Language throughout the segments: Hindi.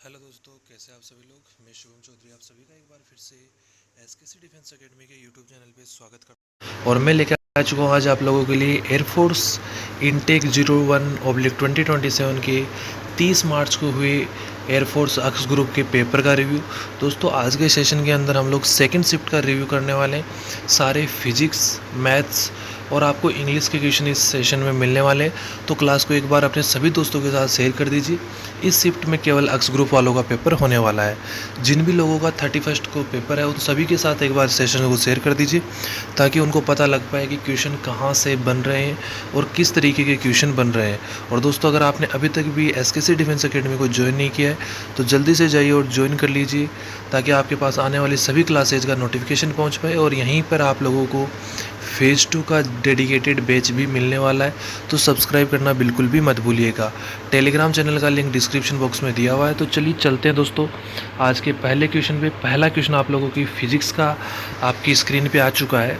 हेलो दोस्तों, कैसे आप सभी लोग। मैं शुभम चौधरी आप सभी का एक बार फिर से एसकेसी डिफेंस एकेडमी के यूट्यूब चैनल पे स्वागत करता हूं और मैं लेकर आ चुका हूं आज आप लोगों के लिए एयरफोर्स इनटेक 01/2027 के 30 मार्च को हुए एयरफोर्स अक्स ग्रुप के पेपर का रिव्यू। दोस्तों आज के सेशन के अंदर हम लोग सेकंड शिफ्ट का रिव्यू करने वाले हैं। सारे फिजिक्स, मैथ्स और आपको इंग्लिश के क्वेश्चन इस सेशन में मिलने वाले हैं, तो क्लास को एक बार अपने सभी दोस्तों के साथ शेयर कर दीजिए। इस शिफ्ट में केवल अक्स ग्रुप वालों का पेपर होने वाला है। जिन भी लोगों का 31 को पेपर है उन सभी के साथ एक बार सेशन को शेयर कर दीजिए ताकि उनको पता लग पाए कि क्वेश्चन कहाँ से बन रहे हैं और किस तरीके के क्वेश्चन बन रहे हैं। और दोस्तों अगर आपने अभी तक भी एसकेसी डिफेंस एकेडमी को ज्वाइन नहीं किया है तो जल्दी से जाइए और ज्वाइन कर लीजिए ताकि आपके पास आने वाली सभी क्लासेज का नोटिफिकेशन पहुँच पाए और यहीं पर आप लोगों को फेज़ 2 का डेडिकेटेड बैच भी मिलने वाला है। तो सब्सक्राइब करना बिल्कुल भी मत भूलिएगा। टेलीग्राम चैनल का लिंक डिस्क्रिप्शन बॉक्स में दिया हुआ है। तो चलिए चलते हैं दोस्तों आज के पहले क्वेश्चन पे। पहला क्वेश्चन आप लोगों की फिजिक्स का आपकी स्क्रीन पे आ चुका है।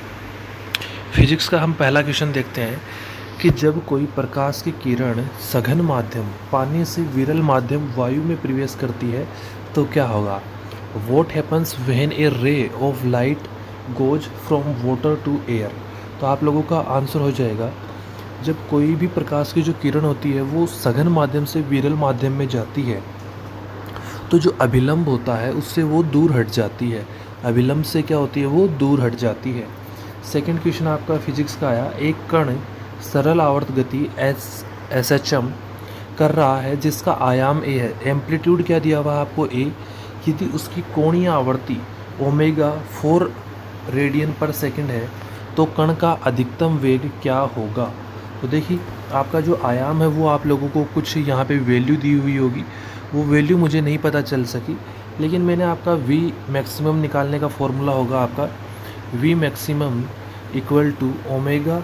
फिजिक्स का हम पहला क्वेश्चन देखते हैं कि जब कोई प्रकाश की किरण सघन माध्यम पानी से विरल माध्यम वायु में प्रवेश करती है तो क्या होगा। What happens when a ray of light goes from water to air. तो आप लोगों का आंसर हो जाएगा जब कोई भी प्रकाश की जो किरण होती है वो सघन माध्यम से विरल माध्यम में जाती है तो जो अभिलंब होता है उससे वो दूर हट जाती है। अभिलंब से क्या होती है, वो दूर हट जाती है। सेकंड क्वेश्चन आपका फिजिक्स का आया, एक कण सरल आवर्त गति एस एच एम कर रहा है जिसका आयाम ए है। एम्पलीट्यूड क्या दिया हुआ है आपको ए। यदि उसकी कोणीय आवर्ती ओमेगा 4 रेडियन पर सेकंड है तो कण का अधिकतम वेग क्या होगा। तो देखिए आपका जो आयाम है वो आप लोगों को कुछ यहाँ पे वैल्यू दी हुई होगी, वो वैल्यू मुझे नहीं पता चल सकी, लेकिन मैंने आपका वी मैक्सिमम निकालने का फॉर्मूला होगा आपका V maximum equal to omega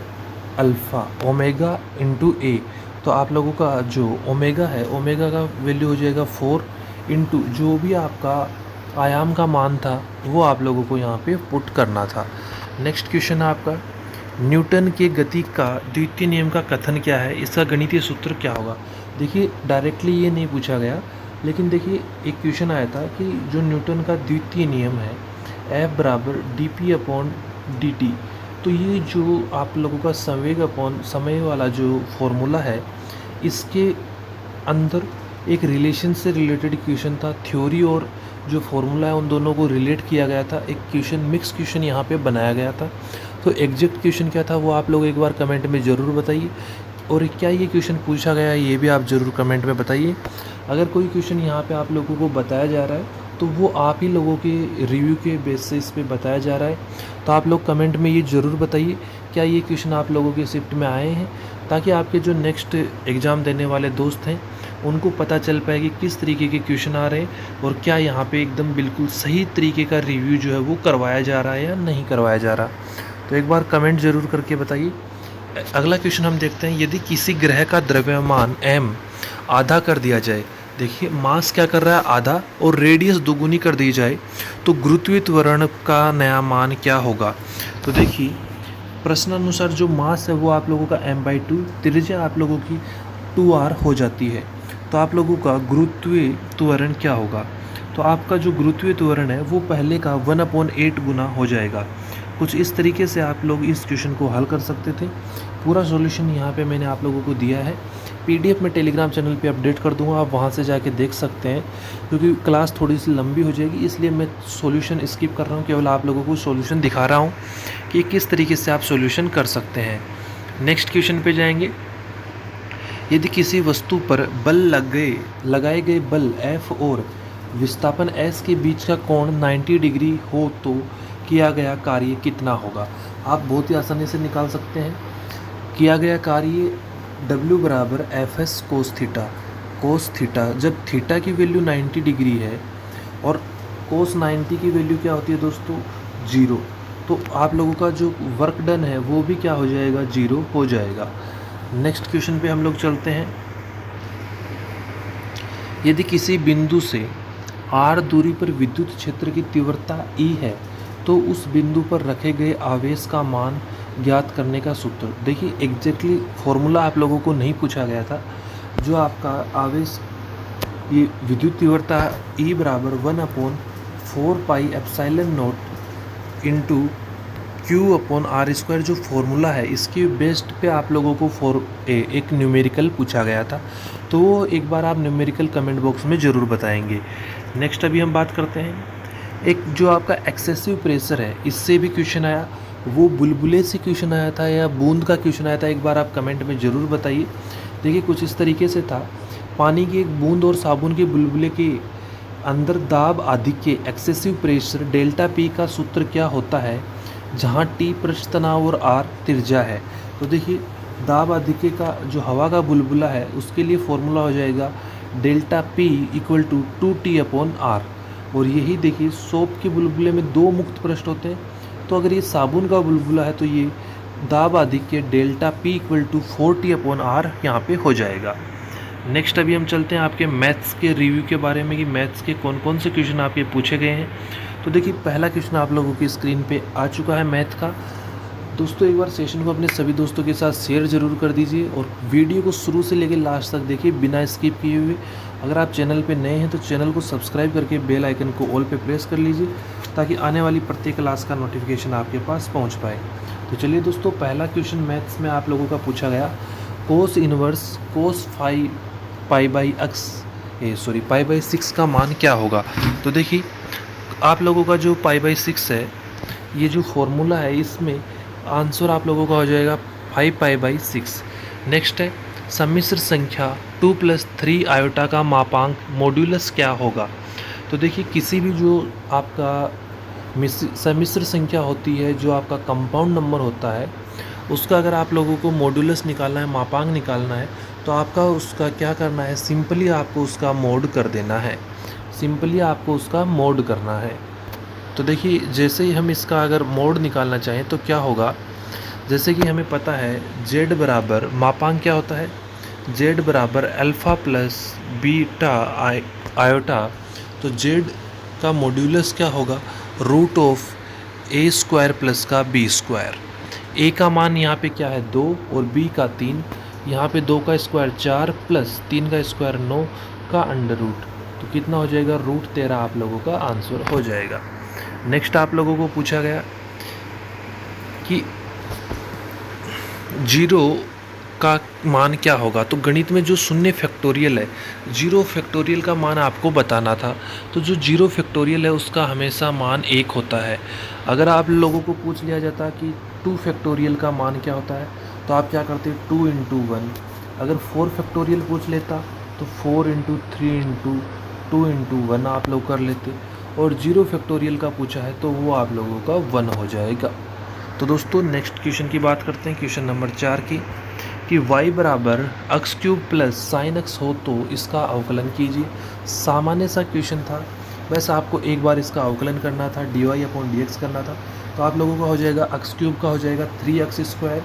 alpha omega into A. तो आप लोगों का जो ओमेगा है, ओमेगा का वैल्यू हो जाएगा 4 इंटू जो भी आपका आयाम का मान था वो आप लोगों को यहाँ पे पुट करना था। नेक्स्ट क्वेश्चन आपका, न्यूटन के गति का द्वितीय नियम का कथन क्या है, इसका गणितीय सूत्र क्या होगा। देखिए डायरेक्टली ये नहीं पूछा गया, लेकिन देखिए एक क्वेश्चन आया था कि जो न्यूटन का द्वितीय नियम है F बराबर dp/dt। तो ये जो आप लोगों का संवेग अपॉन समय वाला जो फॉर्मूला है इसके अंदर एक रिलेशन से रिलेटेड क्वेश्चन था। थ्योरी और जो फॉर्मूला है उन दोनों को रिलेट किया गया था। एक क्वेश्चन मिक्स क्वेश्चन यहाँ पे बनाया गया था। तो एग्जैक्ट क्वेश्चन क्या था वो आप लोग एक बार कमेंट में ज़रूर बताइए, और क्या ये क्वेश्चन पूछा गया है ये भी आप ज़रूर कमेंट में बताइए। अगर कोई क्वेश्चन यहाँ पे आप लोगों को बताया जा रहा है तो वो आप ही लोगों के रिव्यू के बेसिस पे बताया जा रहा है, तो आप लोग कमेंट में ये ज़रूर बताइए क्या ये क्वेश्चन आप लोगों के शिफ्ट में आए हैं, ताकि आपके जो नेक्स्ट एग्ज़ाम देने वाले दोस्त हैं उनको पता चल पाए कि किस तरीके के क्वेश्चन आ रहे हैं और क्या यहाँ पे एकदम बिल्कुल सही तरीके का रिव्यू जो है वो करवाया जा रहा है या नहीं करवाया जा रहा। तो एक बार कमेंट ज़रूर करके बताइए। अगला क्वेश्चन हम देखते हैं, यदि किसी ग्रह का द्रव्यमान m आधा कर दिया जाए, देखिए मास क्या कर रहा है आधा, और रेडियस दोगुनी कर दी जाए तो गुरुत्वीय त्वरण का नया मान क्या होगा। तो देखिए प्रश्नानुसार जो मास है वो आप लोगों का m/2, त्रिज्या आप लोगों की 2r हो जाती है। तो आप लोगों का गुरुत्वीय त्वरण क्या होगा, तो आपका जो गुरुत्वीय त्वरण है वो पहले का 1/8 गुना हो जाएगा। कुछ इस तरीके से आप लोग इस क्वेश्चन को हल कर सकते थे। पूरा सॉल्यूशन यहाँ पे मैंने आप लोगों को दिया है, पीडीएफ में टेलीग्राम चैनल पे अपडेट कर दूंगा, आप वहाँ से जाके देख सकते हैं। क्योंकि क्लास थोड़ी सी लंबी हो जाएगी इसलिए मैं सॉल्यूशन स्किप कर रहा हूँ, केवल आप लोगों को सॉल्यूशन दिखा रहा हूँ कि किस तरीके से आप सॉल्यूशन कर सकते हैं। नेक्स्ट क्वेश्चन पे जाएंगे, यदि किसी वस्तु पर लगाए गए बल F और विस्थापन S के बीच का कोण 90 डिग्री हो तो किया गया कार्य कितना होगा। आप बहुत ही आसानी से निकाल सकते हैं। किया गया कार्य W बराबर FS कोस थीटा, जब थीटा की वैल्यू 90 डिग्री है और कोस 90 की वैल्यू क्या होती है दोस्तों 0, तो आप लोगों का जो वर्क डन है वो भी क्या हो जाएगा 0 हो जाएगा। नेक्स्ट क्वेश्चन पे हम लोग चलते हैं, यदि किसी बिंदु से r दूरी पर विद्युत क्षेत्र की तीव्रता E है तो उस बिंदु पर रखे गए आवेश का मान ज्ञात करने का सूत्र। देखिए एग्जैक्टली फॉर्मूला आप लोगों को नहीं पूछा गया था, जो आपका आवेश ये विद्युत तीव्रता E बराबर 1/4 pi epsilon not into Q/R² जो फॉर्मूला है, इसकी बेस्ड पे आप लोगों को एक न्यूमेरिकल पूछा गया था, तो वो एक बार आप न्यूमेरिकल कमेंट बॉक्स में ज़रूर बताएंगे। नेक्स्ट अभी हम बात करते हैं, एक जो आपका एक्सेसिव प्रेशर है, इससे भी क्वेश्चन आया। वो बुलबुले से क्वेश्चन आया था या बूंद का क्वेश्चन आया था, एक बार आप कमेंट में ज़रूर बताइए। देखिए कुछ इस तरीके से था, पानी की एक बूंद और साबुन के बुलबुले के अंदर दाब आधिक्य एक्सेसिव प्रेशर डेल्टा पी का सूत्र क्या होता है, जहाँ टी पृष्ठ तनाव और आर त्रिज्या है। तो देखिए दाब आधिक्य का जो हवा का बुलबुला है, उसके लिए फॉर्मूला हो जाएगा delta P equal to 2T/R। और यही देखिए सोप के बुलबुले में 2 मुक्त पृष्ठ होते हैं, तो अगर ये साबुन का बुलबुला है तो ये दाब आधिक्य delta P equal to 4T/R यहाँ पे हो जाएगा। नेक्स्ट अभी हम चलते हैं आपके मैथ्स के रिव्यू के बारे में कि मैथ्स के कौन कौन से क्वेश्चन आपके पूछे गए हैं। तो देखिए पहला क्वेश्चन आप लोगों की स्क्रीन पे आ चुका है मैथ का। दोस्तों एक बार सेशन को अपने सभी दोस्तों के साथ शेयर ज़रूर कर दीजिए और वीडियो को शुरू से लेकर लास्ट तक देखिए बिना स्किप किए हुए। अगर आप चैनल पे नए हैं तो चैनल को सब्सक्राइब करके बेल आइकन को ऑल पे प्रेस कर लीजिए, ताकि आने वाली प्रत्येक क्लास का नोटिफिकेशन आपके पास पहुँच पाए। तो चलिए दोस्तों, पहला क्वेश्चन मैथ्स में आप लोगों का पूछा गया, कोस इनवर्स कोस पाई/6 का मान क्या होगा। तो देखिए आप लोगों का जो पाई/6 है, ये जो फॉर्मूला है, इसमें आंसर आप लोगों का हो जाएगा 5π/6। नेक्स्ट है सम्मिश्र संख्या 2 + 3 आयोटा का मापांक मॉड्यूलस क्या होगा। तो देखिए किसी भी जो आपका सम्मिश्र संख्या होती है, जो आपका कंपाउंड नंबर होता है, उसका अगर आप लोगों को मॉड्यूलस निकालना है, मापांक निकालना है, तो आपका उसका क्या करना है, सिंपली आपको उसका मोड कर देना है, सिंपली आपको उसका मोड करना है। तो देखिए जैसे ही हम इसका अगर मोड निकालना चाहें तो क्या होगा, जैसे कि हमें पता है z बराबर मापांक क्या होता है, z बराबर अल्फ़ा प्लस बीटा आयोटा। तो z का मॉड्यूलस क्या होगा, √a² प्लस का b²। a का मान यहाँ पे क्या है 2 और b का 3, यहाँ पे 2 का स्क्वायर 4 प्लस 3 का स्क्वायर 9 का अंडर रूट, तो कितना हो जाएगा √13 आप लोगों का आंसर हो जाएगा। नेक्स्ट आप लोगों को पूछा गया कि 0 का मान क्या होगा। तो गणित में जो 0 फैक्टोरियल है, 0 फैक्टोरियल का मान आपको बताना था। तो जो 0 फैक्टोरियल है उसका हमेशा मान 1 होता है। अगर आप लोगों को पूछ लिया जाता कि 2 फैक्टोरियल का मान क्या होता है, तो आप क्या करते 2 × 1। अगर 4 फैक्टोरियल पूछ लेता तो 4 × 3 × 2 × 1 आप लोग कर लेते, और 0 फैक्टोरियल का पूछा है तो वो आप लोगों का 1 हो जाएगा। तो दोस्तों नेक्स्ट क्वेश्चन की बात करते हैं, क्वेश्चन नंबर 4 की, कि y बराबर x³ प्लस साइन x हो तो इसका अवकलन कीजिए। सामान्य सा क्वेश्चन था, वैसे आपको एक बार इसका अवकलन करना था, dy/dx करना था। तो आप लोगों का हो जाएगा x³ का हो जाएगा 3x²,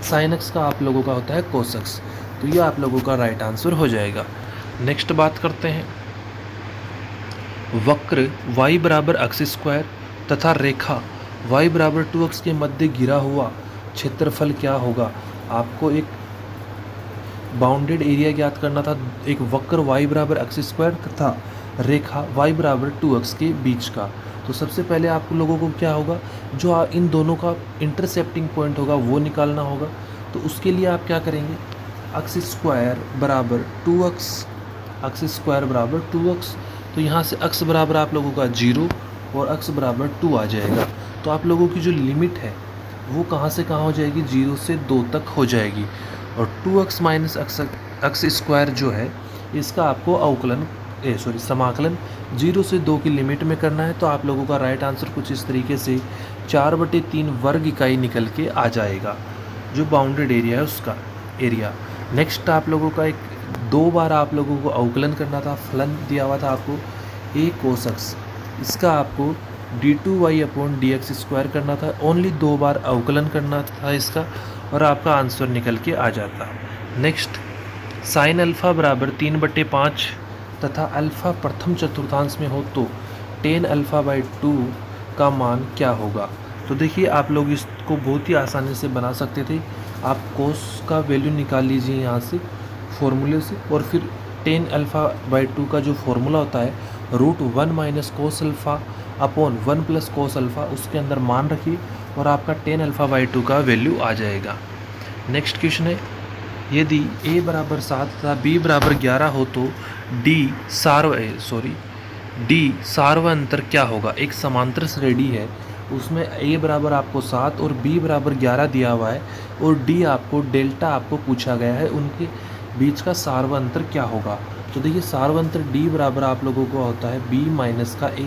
साइन x का आप लोगों का होता है cos x। तो ये आप लोगों का राइट आंसर हो जाएगा। नेक्स्ट बात करते हैं, वक्र y बराबर x² तथा रेखा y बराबर 2x के मध्य गिरा हुआ क्षेत्रफल क्या होगा। आपको एक बाउंडेड एरिया ज्ञात करना था, एक वक्र y बराबर x² तथा रेखा y बराबर 2x के बीच का। तो सबसे पहले आप लोगों को क्या होगा, जो इन दोनों का इंटरसेप्टिंग पॉइंट होगा वो निकालना होगा। तो उसके लिए आप क्या करेंगे, x² बराबर 2x, x² बराबर 2x। तो यहाँ से x बराबर आप लोगों का 0 और x बराबर 2 आ जाएगा। तो आप लोगों की जो लिमिट है वो कहाँ से कहाँ हो जाएगी, 0 से 2 तक हो जाएगी। और 2x माइनस x² जो है, इसका आपको समाकलन 0 से 2 की लिमिट में करना है। तो आप लोगों का राइट आंसर कुछ इस तरीके से 4/3 वर्ग इकाई निकल के आ जाएगा, जो बाउंडेड एरिया है उसका एरिया। नेक्स्ट आप लोगों का 2 बार आप लोगों को अवकलन करना था, फलन दिया हुआ था आपको a cos x, इसका आपको d2y/dx² करना था। ओनली 2 बार अवकलन करना था इसका, और आपका आंसर निकल के आ जाता। नेक्स्ट साइन अल्फ़ा बराबर 3/5 तथा अल्फ़ा प्रथम चतुर्थांश में हो तो tan α/2 का मान क्या होगा। तो देखिए आप लोग इसको बहुत ही आसानी से बना सकते थे। आप कोस का वैल्यू निकाल लीजिए यहाँ से फॉर्मूले से, और फिर टेन अल्फ़ा बाई 2 का जो फॉर्मूला होता है root 1 minus cos alpha upon 1 plus cos alpha, उसके अंदर मान रखिए और आपका टेन अल्फ़ा बाई 2 का वैल्यू आ जाएगा। नेक्स्ट क्वेश्चन है, यदि a बराबर 7 तथा b बराबर 11 हो तो d सार्वअंतर क्या होगा। एक समांतर श्रेणी है, उसमें a बराबर आपको 7 और b बराबर 11 दिया हुआ है और d आपको डेल्टा आपको पूछा गया है, उनके बीच का सार्वअंतर क्या होगा। तो देखिए सार्वअंतर d बराबर आप लोगों को होता है b माइनस का a,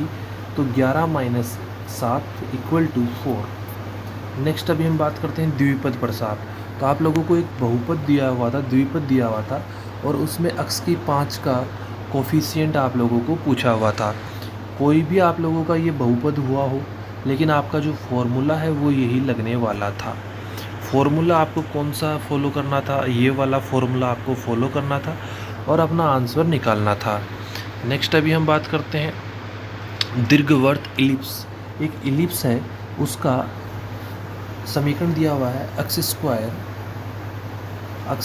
तो 11 माइनस 7 इक्वल टू 4। नेक्स्ट अभी हम बात करते हैं द्विपद प्रसार। तो आप लोगों को एक बहुपद दिया हुआ था, द्विपद दिया हुआ था और उसमें अक्स की 5 का कोफिशिएंट आप लोगों को पूछा हुआ था। कोई भी आप लोगों का ये बहुपद हुआ हो, लेकिन आपका जो फॉर्मूला है वो यही लगने वाला था। फॉर्मूला आपको कौन सा फॉलो करना था, ये वाला फॉर्मूला आपको फॉलो करना था और अपना आंसर निकालना था। नेक्स्ट अभी हम बात करते हैं दीर्घवृत्त इलिप्स। एक इलिप्स है, उसका समीकरण दिया हुआ है एक्स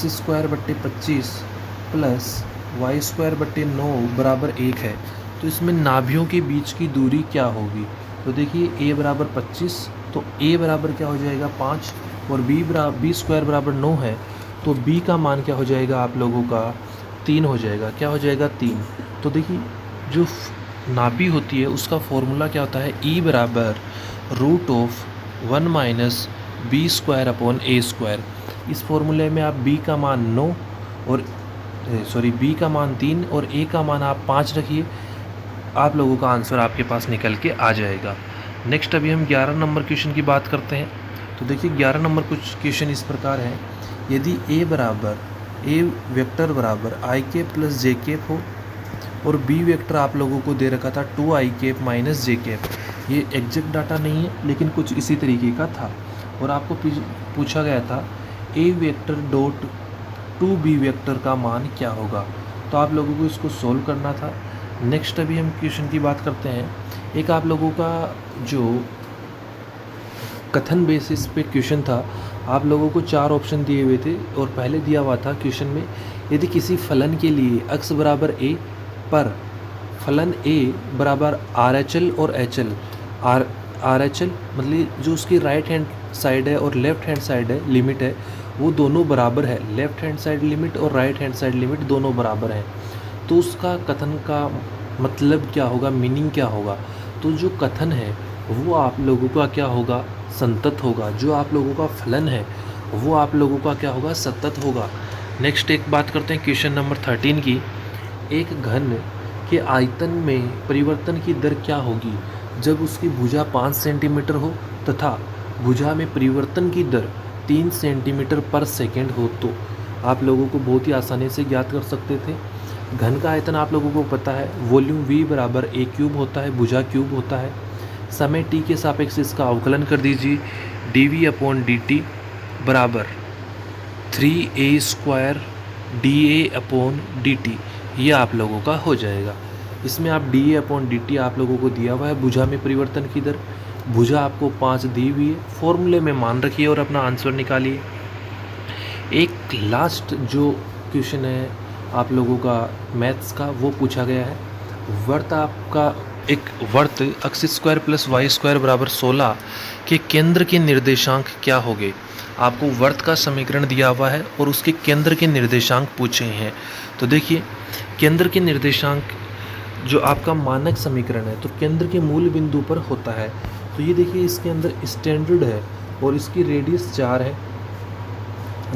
स्क्वायर बट्टे 25 प्लस वाई स्क्वायर बट्टे 9 बराबर 1 है। तो इसमें नाभियों के बीच की दूरी क्या होगी। तो देखिए a बराबर 25, तो a बराबर क्या हो जाएगा 5 और b स्क्वायर बराबर 9 है, तो b का मान क्या हो जाएगा आप लोगों का 3 हो जाएगा। क्या हो जाएगा 3। तो देखिए जो नाभि होती है उसका फॉर्मूला क्या होता है, e बराबर root of 1 minus b square upon a square. इस फॉर्मूले में आप b का मान 9 और b का मान 3 और a का मान आप 5 रखिए, आप लोगों का आंसर आपके पास निकल के आ जाएगा। नेक्स्ट अभी हम 11 नंबर क्वेश्चन की बात करते हैं। तो देखिए 11 नंबर कुछ क्वेश्चन इस प्रकार है, यदि a वेक्टर बराबर आई कैप प्लस जे कैप हो और b वेक्टर आप लोगों को दे रखा था 2 आई कैप माइनस जे कैप। ये एग्जैक्ट डाटा नहीं है लेकिन कुछ इसी तरीके का था और आपको पूछा गया था a vector dot 2b vector का मान क्या होगा। तो आप लोगों को इसको सोल्व करना था। नेक्स्ट अभी हम क्वेश्चन की बात करते हैं। एक आप लोगों का जो कथन बेसिस पे क्वेश्चन था, आप लोगों को 4 ऑप्शन दिए हुए थे और पहले दिया हुआ था क्वेश्चन में, यदि किसी फलन के लिए x बराबर a पर फलन a बराबर RHL और HL, RHL मतलब जो उसकी राइट हैंड साइड है और लेफ्ट हैंड साइड है लिमिट है वो दोनों बराबर है, लेफ्ट हैंड साइड लिमिट और राइट हैंड साइड लिमिट दोनों बराबर हैं, तो उसका कथन का मतलब क्या होगा, मीनिंग क्या होगा। तो जो कथन है वो आप लोगों का क्या होगा, संतत होगा। जो आप लोगों का फलन है वो आप लोगों का क्या होगा, सतत होगा। नेक्स्ट एक बात करते हैं क्वेश्चन नंबर 13 की। एक घन के आयतन में परिवर्तन की दर क्या होगी जब उसकी भुजा 5 सेंटीमीटर हो तथा भुजा में परिवर्तन की दर 3 सेंटीमीटर पर सेकेंड हो। तो आप लोगों को बहुत ही आसानी से ज्ञात कर सकते थे। घन का आयतन आप लोगों को पता है, वॉल्यूम v बराबर a क्यूब होता है, भुजा क्यूब होता है। समय t के सापेक्ष इसका अवकलन कर दीजिए, dv अपॉन dt बराबर 3a square dA upon dt, ये आप लोगों का हो जाएगा। इसमें आप dA अपॉन dt आप लोगों को दिया हुआ है भुजा में परिवर्तन की दर, भुजा आपको 5 दी हुई है, फॉर्मूले में मान रखिए और अपना आंसर निकालिए। एक लास्ट जो क्वेश्चन है आप लोगों का मैथ्स का वो पूछा गया है। वर्त आपका एक वर्त x square plus y square बराबर 16 के केंद्र के निर्देशांक क्या होंगे। आपको वर्त का समीकरण दिया हुआ है और उसके केंद्र के निर्देशांक पूछे हैं। तो देखिए केंद्र के निर्देशांक जो आपका मानक समीकरण है तो केंद्र के मूल बिंदु पर होता है। तो ये देखिए इसके अंदर स्टैंडर्ड है और इसकी रेडियस 4 है।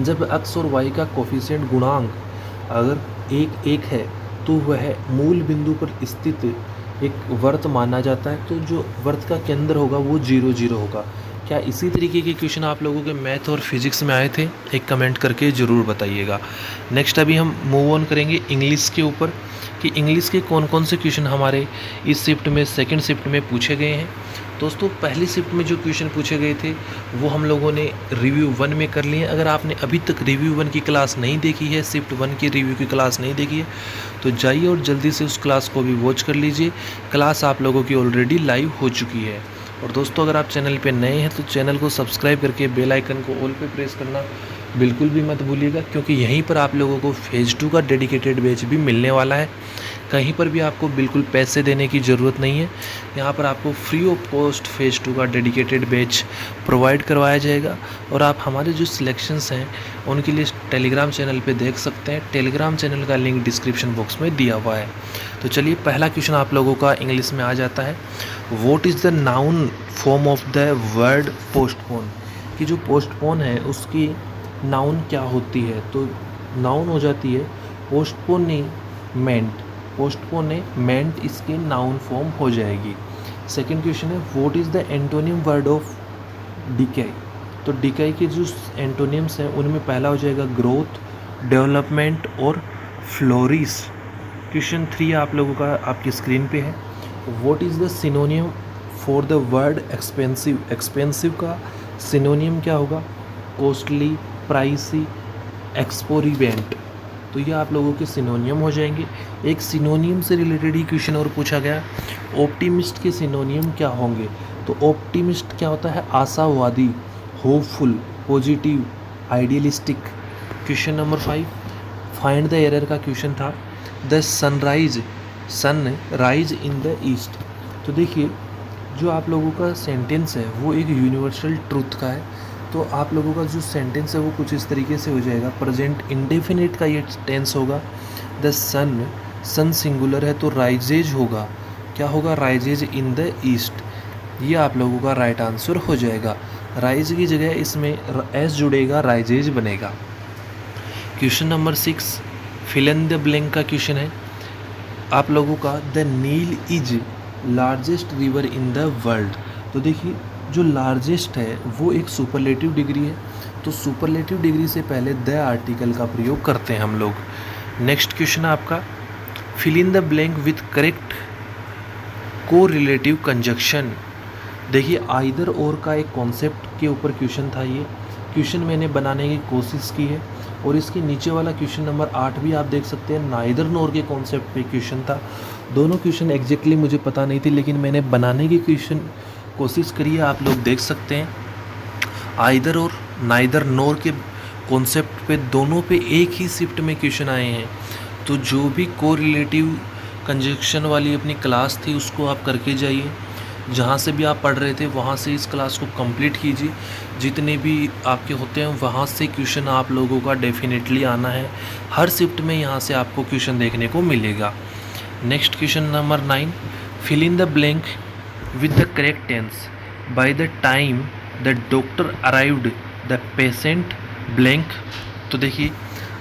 जब x और y का कोफिशिएंट गुणांक अगर 1 है तो वह मूल बिंदु पर स्थित एक वर्त माना जाता है। तो जो वर्त का केंद्र होगा वो 0 0 होगा। क्या इसी तरीके के क्वेश्चन आप लोगों के मैथ और फिजिक्स में आए थे, एक कमेंट करके ज़रूर बताइएगा। नेक्स्ट अभी हम मूव ऑन करेंगे इंग्लिश के ऊपर कि इंग्लिश के कौन कौन से क्वेश्चन हमारे इस शिफ्ट में सेकंड शिफ्ट में पूछे गए हैं। दोस्तों पहली शिफ्ट में जो क्वेश्चन पूछे गए थे वो हम लोगों ने रिव्यू 1 में कर लिए। अगर आपने अभी तक रिव्यू 1 की क्लास नहीं देखी है, शिफ्ट 1 की रिव्यू की क्लास नहीं देखी है, तो जाइए और जल्दी से उस क्लास को भी वॉच कर लीजिए। क्लास आप लोगों की ऑलरेडी लाइव हो चुकी है। और दोस्तों अगर आप चैनल पे नए हैं तो चैनल को सब्सक्राइब करके बेल आइकन को ऑल पे प्रेस करना बिल्कुल भी मत भूलिएगा, क्योंकि यहीं पर आप लोगों को फेज़ 2 का डेडिकेटेड बैच भी मिलने वाला है। कहीं पर भी आपको बिल्कुल पैसे देने की ज़रूरत नहीं है। यहाँ पर आपको फ्री ऑफ कॉस्ट फेज़ 2 का डेडिकेटेड बैच प्रोवाइड करवाया जाएगा, और आप हमारे जो सिलेक्शंस हैं उनकी लिस्ट टेलीग्राम चैनल पे देख सकते हैं। टेलीग्राम चैनल का लिंक डिस्क्रिप्शन बॉक्स में दिया हुआ है। तो चलिए, पहला क्वेश्चन आप लोगों का इंग्लिश में आ जाता है। What is the noun form of the word postpone? कि जो पोस्टपोन है उसकी नाउन क्या होती है? तो नाउन हो जाती है पोस्टपोनेमेंट। पोस्टपोनेमेंट इसकी नाउन फॉर्म हो जाएगी। सेकंड क्वेश्चन है, what is the antonym word of decay? तो डिके के जो एंटोनिम्स हैं उनमें पहला हो जाएगा ग्रोथ, डेवलपमेंट और फ्लोरिश। क्वेश्चन 3 आप लोगों का आपकी स्क्रीन पे है। What is the synonym for the word expensive? Expensive का सिनोनियम क्या होगा? Costly, pricey, exorbitant. तो ये आप लोगों के सिनोनियम हो जाएंगे। एक सिनोनियम से रिलेटेड ही क्वेश्चन और पूछा गया, ऑप्टिमिस्ट के सिनोनियम क्या होंगे? तो ऑप्टिमिस्ट क्या होता है? आशावादी, hopeful, positive, idealistic. Question number 5 find the error का क्वेश्चन था। The sunrise in the east. तो देखिए, जो आप लोगों का सेंटेंस है वो एक यूनिवर्सल ट्रूथ का है। तो आप लोगों का जो सेंटेंस है वो कुछ इस तरीके से हो जाएगा। प्रेजेंट इंडेफिनिट का ये टेंस होगा। द सन सिंगुलर है तो राइजेज होगा। क्या होगा? Rises in the east. ये आप लोगों का राइट आंसर हो जाएगा। राइज की जगह इसमें एस जुड़ेगा, राइजेज बनेगा। Question number 6 fill in the blank का क्वेश्चन है आप लोगों का। The Nile is largest river in the world. तो देखिए, जो लार्जेस्ट है वो एक सुपरलेटिव डिग्री है। तो सुपरलेटिव डिग्री से पहले द आर्टिकल का प्रयोग करते हैं हम लोग। नेक्स्ट क्वेश्चन है आपका, fill in the blank with correct correlative conjunction. देखिए, आइदर और का एक कॉन्सेप्ट के ऊपर क्वेश्चन था। ये क्वेश्चन मैंने बनाने की कोशिश की है, और इसके नीचे वाला क्वेश्चन नंबर 8 भी आप देख सकते हैं, नाइदर नोर के कॉन्सेप्ट पे क्वेश्चन था। दोनों क्वेश्चन एग्जैक्टली मुझे पता नहीं थी, लेकिन मैंने बनाने की कोशिश करी है। आप लोग देख सकते हैं आइदर और नाइदर नोर के कॉन्सेप्ट पे दोनों पे एक ही शिफ्ट में क्वेश्चन आए हैं। तो जो भी कोरिलेटिव कंजक्शन वाली अपनी क्लास थी उसको आप करके जाइए। जहाँ से भी आप पढ़ रहे थे वहाँ से इस क्लास को कंप्लीट कीजिए। जितने भी आपके होते हैं वहाँ से क्वेश्चन आप लोगों का डेफिनेटली आना है। हर शिफ्ट में यहाँ से आपको क्वेश्चन देखने को मिलेगा। Next question number 9 fill in the blank with the correct tense. By the time the doctor arrived the patient blank. तो देखिए,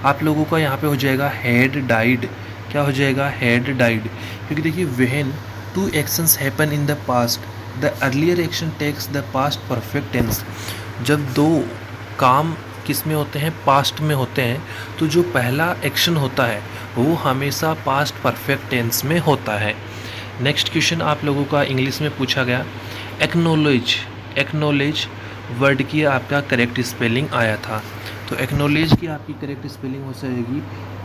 आप लोगों का यहाँ पे हो जाएगा हैड डाइड। क्या हो जाएगा? Had died. क्योंकि देखिए, when two actions happen in the past the earlier action takes the past perfect tense. जब दो काम किस में होते हैं? पास्ट में होते हैं। तो जो पहला एक्शन होता है वो हमेशा पास्ट परफेक्ट टेंस में होता है। नेक्स्ट क्वेश्चन आप लोगों का इंग्लिश में पूछा गया, एक्नोलेज वर्ड की आपका करेक्ट स्पेलिंग आया था। तो एक्नोलेज की आपकी करेक्ट स्पेलिंग हो जाएगी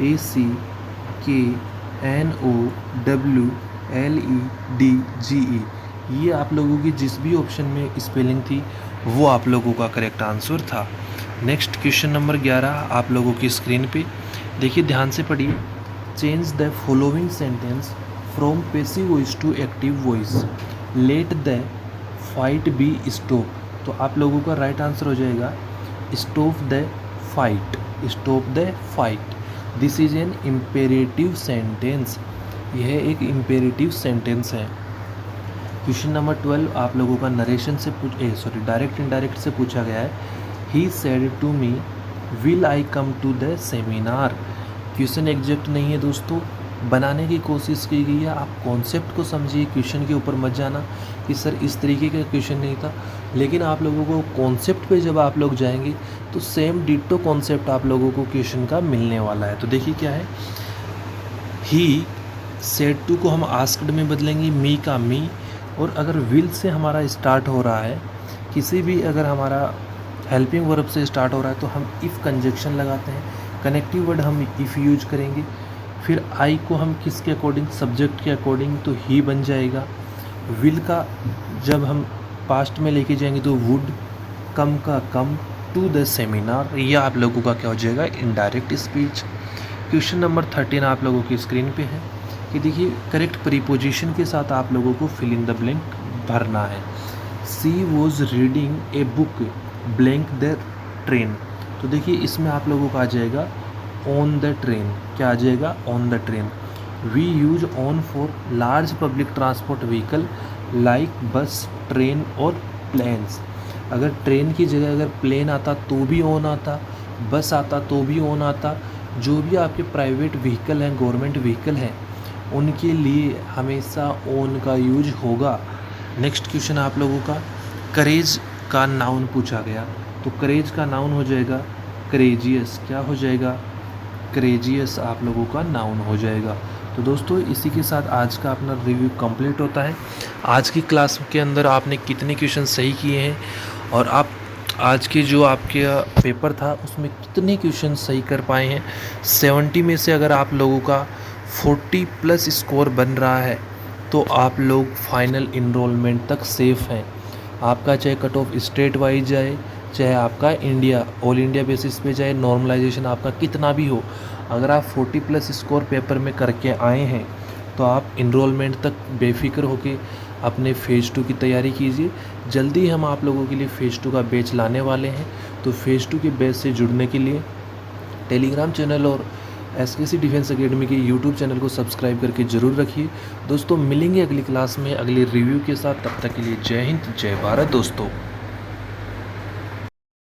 ACKNOWLEDGE। ये आप लोगों की जिस भी ऑप्शन में स्पेलिंग थी वो आप लोगों का करेक्ट आंसर था। नेक्स्ट क्वेश्चन नंबर 11 आप लोगों की स्क्रीन पे देखिए, ध्यान से पढ़िए। Change the following sentence from passive voice to active voice. Let the fight be stop. तो आप लोगों का राइट आंसर हो जाएगा stop the fight. Stop the fight. This is an imperative sentence. यह एक इम्पेरेटिव सेंटेंस है। क्वेश्चन नंबर 12 आप लोगों का नरेशन से डायरेक्ट इनडायरेक्ट से पूछा गया है। He said to me will I come to the seminar. Question exact नहीं है दोस्तों, बनाने की कोशिश की गई है। आप कॉन्सेप्ट को समझिए, क्वेश्चन के ऊपर मत जाना कि सर इस तरीके का क्वेश्चन नहीं था। लेकिन आप लोगों को कॉन्सेप्ट पे जब आप लोग जाएंगे तो सेम डिट्टो कॉन्सेप्ट आप लोगों को क्वेश्चन का मिलने वाला है। तो देखिए क्या है, ही सेड टू को हम आस्क्ड में बदलेंगे, मी का मी। और अगर विल से हमारा स्टार्ट हो रहा है, किसी भी अगर हमारा हेल्पिंग वर्ब से स्टार्ट हो रहा है तो हम इफ़ कंजक्शन लगाते हैं। कनेक्टिव वर्ड हम इफ़ यूज करेंगे। फिर आई को हम किसके अकॉर्डिंग? सब्जेक्ट के अकॉर्डिंग, तो ही बन जाएगा। विल का जब हम पास्ट में लेके जाएंगे तो वुड, कम का कम, टू द सेमिनार, ये आप लोगों का क्या हो जाएगा, इनडायरेक्ट स्पीच। क्वेश्चन नंबर 13 आप लोगों की स्क्रीन पे है कि देखिए करेक्ट प्रीपोजिशन के साथ आप लोगों को फिल इन द ब्लैंक भरना है। She was reading a book blank the train, तो देखिए इसमें आप लोगों का आ जाएगा ऑन द ट्रेन, क्या आ जाएगा, on the train. We use on for large public transport vehicle like bus, train और प्लेन्स। अगर ट्रेन की जगह अगर प्लेन आता तो भी ऑन आता, बस आता तो भी ऑन आता। जो भी आपके प्राइवेट व्हीकल हैं, गवर्नमेंट व्हीकल हैं, उनके लिए हमेशा ऑन का यूज होगा। नेक्स्ट क्वेश्चन आप लोगों का करेज का नाउन पूछा गया, तो करेज का नाउन हो जाएगा करेजियस, क्या हो जाएगा, करेजियस आप लोगों का नाउन हो जाएगा। तो दोस्तों इसी के साथ आज का अपना रिव्यू कंप्लीट होता है। आज की क्लास के अंदर आपने कितने क्वेश्चन सही किए हैं और आप आज के जो आपके पेपर था उसमें कितने क्वेश्चन सही कर पाए हैं। 70 में से अगर आप लोगों का 40 प्लस स्कोर बन रहा है तो आप लोग फाइनल इनरोलमेंट तक सेफ़ हैं। आपका चाहे कट ऑफ स्टेट वाइज जाए, चाहे आपका इंडिया ऑल इंडिया बेसिस पे जाए, नॉर्मलाइजेशन आपका कितना भी हो, अगर आप 40 प्लस स्कोर पेपर में करके आए हैं तो आप इनरोलमेंट तक बेफिक्र होके अपने फ़ेज़ 2 की तैयारी कीजिए। जल्दी हम आप लोगों के लिए फ़ेज़ 2 का बैच लाने वाले हैं, तो फ़ेज़ 2 के बैच से जुड़ने के लिए टेलीग्राम चैनल और एसकेसी डिफेंस एकेडमी के यूट्यूब चैनल को सब्सक्राइब करके ज़रूर रखिए। दोस्तों मिलेंगे अगली क्लास में अगले रिव्यू के साथ, तब तक के लिए जय हिंद जय भारत दोस्तों।